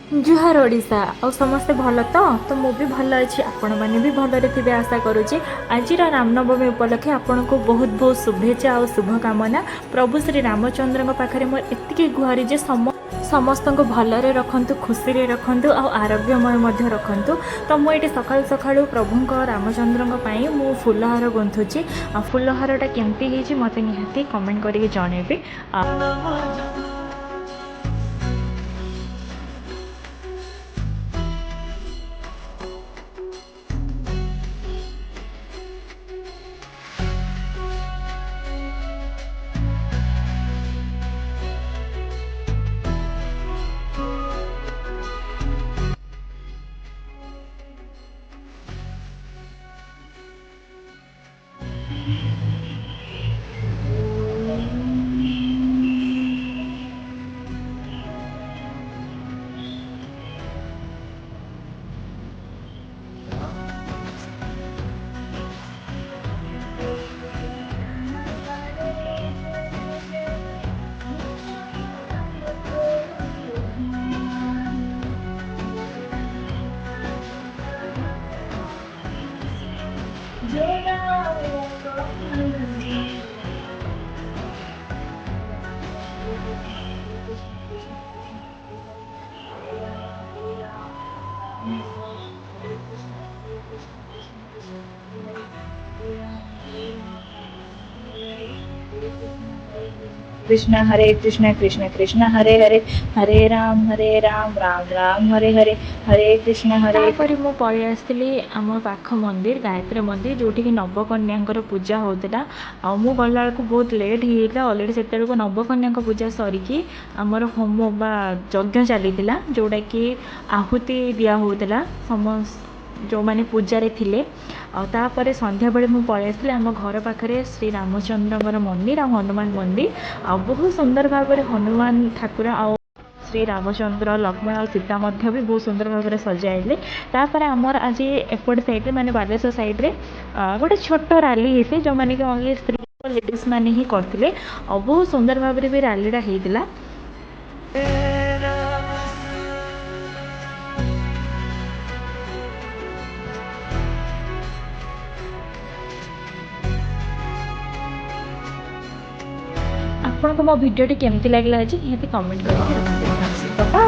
जुहार ओडिशा आ समस्ते भल तो मु भी भल अच्छी आपण मैंने भी भलरे थे आशा करुच्ची आज रामनवमी उपलक्षे आपण को बहुत बहुत शुभेच्छा और शुभकामना। प्रभु श्री रामचंद्र पाखे मोर एति गुहारी जे समस्त को भलरे रखु खुशी रखु आरोग्यमय रखु। तो मुझे सकाल सकाळू प्रभु रामचंद्र मु फुलहार गुंथुची आ फुलहारटा केमती मत निहाती कमेंट करके जनइबे। कृष्ण कृष्ण कृष्ण हरे हरे हरे राम राम राम हरे हरे हरे कृष्ण हरे। मु पलि आसली आम पाख मंदिर गायत्री मंदिर जोटि कि नवकन्या पूजा होता। मु गला बेलू बहुत लेट होता अलरेडी से नवकन्या पूजा सरिकी आमर होम बा यज्ञ चली जोटा कि आहुति दिया होता समस्त जो मैंने पूजारे थिले। तापर संध्या बेले मु पलि आसली आम घर पाखे श्री रामचंद्र मंदिर आ हनुमान मंदिर आ बहुत सुंदर भाव में हनुमान ठाकुर आ श्री रामचंद्र लक्ष्मण और सीता मध्य भी बहुत सुंदर भाव में सजाइले। तापर आमर आज एपट साइड माने बालेश्वर साइड रे गोटे छोट रैली होती जो मैंने कि ओनली स्त्री लेडीज मैंने ही करते बहुत सुंदर भाव में भी रैलीटा होता। आपको मो भिडियोटी केमती लगे निहाती कमेंट करके।